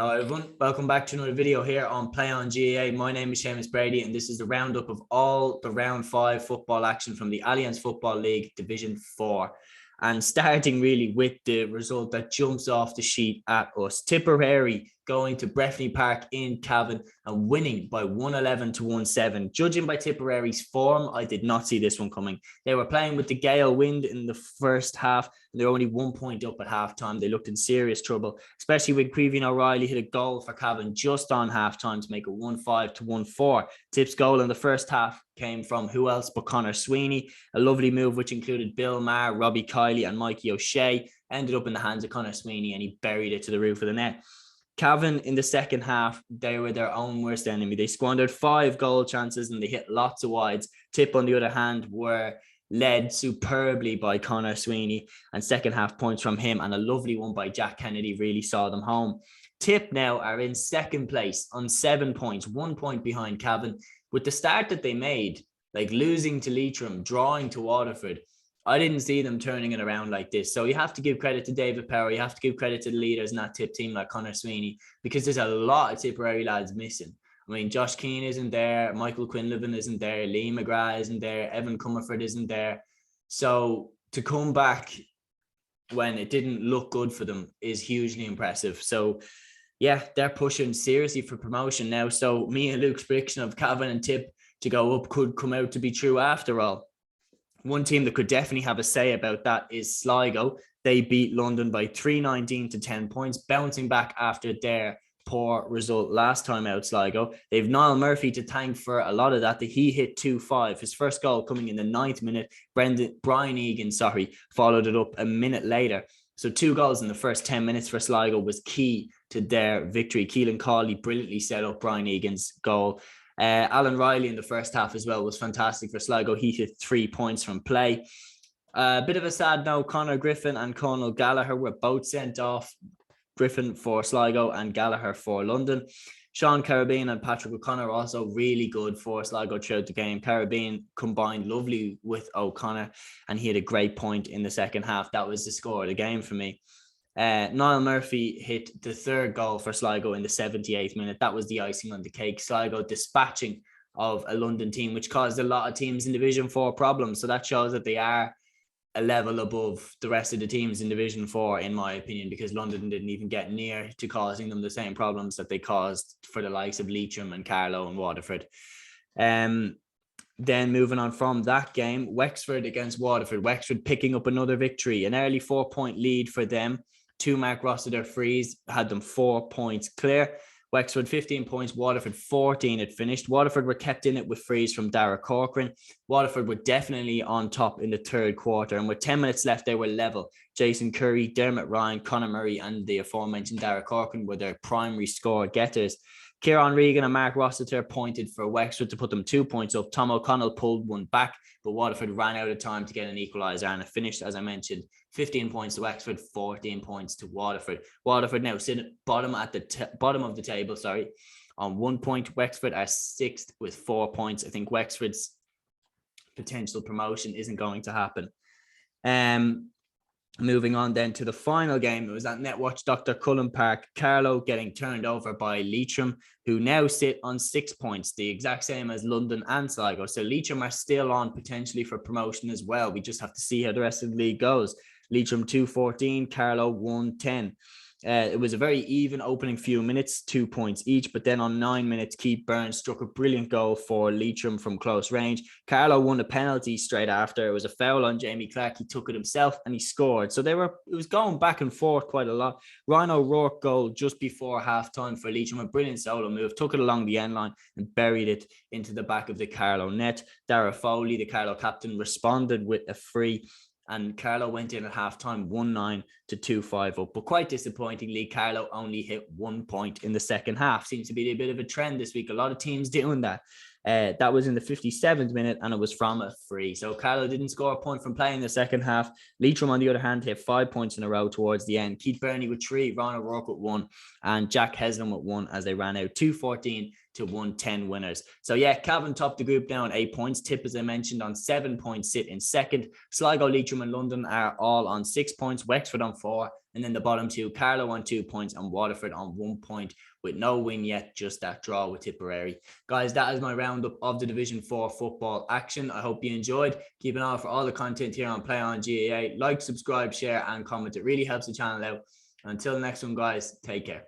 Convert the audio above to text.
Hello everyone, welcome back to another video here on Play on GAA. My name is Seamus Brady and this is the roundup of all the round 5 football action from the Allianz Football League Division 4. And starting really with the result that jumps off the sheet at us. Tipperary going to Breffni Park in Cavan and winning by 111 to 1-7. Judging by Tipperary's form, I did not see this one coming. They were playing with the gale wind in the first half. And they're only 1 point up at halftime. They looked in serious trouble, especially when Cavan O'Reilly hit a goal for Cavan just on halftime to make it 1-5 to 1-4. Tipp's goal in the first half came from who else but Conor Sweeney. A lovely move which included Bill Maher, Robbie Kiley and Mikey O'Shea. Ended up in the hands of Conor Sweeney and he buried it to the roof of the net. Cavan in the second half, they were their own worst enemy. They squandered 5 goal chances and they hit lots of wides. Tipp, on the other hand, were led superbly by Conor Sweeney, and second half points from him and a lovely one by Jack Kennedy really saw them home. Tipp now are in second place on 7 points, 1 point behind Cavan. With the start that they made, like losing to Leitrim, drawing to Waterford, I didn't see them turning it around like this. So you have to give credit to David Power. You have to give credit to the leaders in that Tipp team like Conor Sweeney, because there's a lot of Tipperary lads missing. I mean, Josh Keane isn't there. Michael Quinlivan isn't there. Lee McGrath isn't there. Evan Comerford isn't there. So to come back when it didn't look good for them is hugely impressive. So yeah, they're pushing seriously for promotion now. So me and Luke's prediction of Cavan and Tipp to go up could come out to be true after all. One team that could definitely have a say about that is Sligo. They beat London by 319 to 10 points, bouncing back after their poor result last time out. Sligo, they've Niall Murphy to thank for a lot of that. He hit 2-5, his first goal coming in the 9th minute. Brian Egan followed it up a minute later. So 2 goals in the first 10 minutes for Sligo was key to their victory. Keelan Cawley brilliantly set up Brian Egan's goal. Alan Riley in the first half as well was fantastic for Sligo. He hit 3 points from play. A bit of a sad note, Conor Griffin and Conal Gallagher were both sent off. Griffin for Sligo and Gallagher for London. Sean Carabine and Patrick O'Connor also really good for Sligo throughout the game. Carabine combined lovely with O'Connor and he had a great point in the second half. That was the score of the game for me. Niall Murphy hit the 3rd goal for Sligo in the 78th minute. That was the icing on the cake. Sligo dispatching of a London team, which caused a lot of teams in Division 4 problems. So that shows that they are a level above the rest of the teams in Division 4, in my opinion, because London didn't even get near to causing them the same problems that they caused for the likes of Leitrim and Carlow and Waterford. Then moving on from that game, Wexford against Waterford. Wexford picking up another victory, an early 4-point lead for them. 2 Mark Rossiter frees had them 4 points clear. Wexford 15 points, Waterford 14 had finished. Waterford were kept in it with frees from Dara Corcoran. Waterford were definitely on top in the 3rd quarter, and with 10 minutes left, they were level. Jason Curry, Dermot Ryan, Conor Murray, and the aforementioned Dara Corcoran were their primary score getters. Kieran Regan and Mark Rossiter pointed for Wexford to put them 2 points up. Tom O'Connell pulled one back, but Waterford ran out of time to get an equaliser, and it finished, as I mentioned, 15 points to Wexford, 14 points to Waterford. Waterford now sitting bottom of the table, on 1 point. Wexford are 6th with 4 points. I think Wexford's potential promotion isn't going to happen. Moving on then to the final game, it was at Netwatch Dr. Cullen Park. Carlow getting turned over by Leitrim, who now sit on 6 points, the exact same as London and Sligo. So Leitrim are still on potentially for promotion as well. We just have to see how the rest of the league goes. Leitrim 2-14, Carlow 1-10. It was a very even opening few minutes, 2 points each, but then on 9 minutes, Keith Burns struck a brilliant goal for Leitrim from close range. Carlow won a penalty straight after. It was a foul on Jamie Clark. He took it himself and he scored. So it was going back and forth quite a lot. Ryan O'Rourke goal just before halftime for Leitrim, a brilliant solo move, took it along the end line and buried it into the back of the Carlow net. Dara Foley, the Carlow captain, responded with a free, and Carlow went in at halftime 1-9 to 2-5 up. But quite disappointingly, Carlow only hit 1 point in the second half. Seems to be a bit of a trend this week. A lot of teams doing that. That was in the 57th minute and it was from a free. So Carlow didn't score a point from playing the second half. Leitrim, on the other hand, hit 5 points in a row towards the end. Keith Burney with 3, Ron O'Rourke with 1, and Jack Heslin with 1 as they ran out 2-14 to 1-10 winners. So yeah, Cavan topped the group now on 8 points. Tipp, as I mentioned, on 7 points sit in second. Sligo, Leitrim and London are all on 6 points. Wexford on 4 And then the bottom two, Carlow on 2 points and Waterford on 1 point with no win yet, just that draw with Tipperary. Guys, that is my roundup of the Division 4 football action. I hope you enjoyed. Keep an eye out for all the content here on Play on GAA. Like, subscribe, share and comment. It really helps the channel out. Until the next one, guys, take care.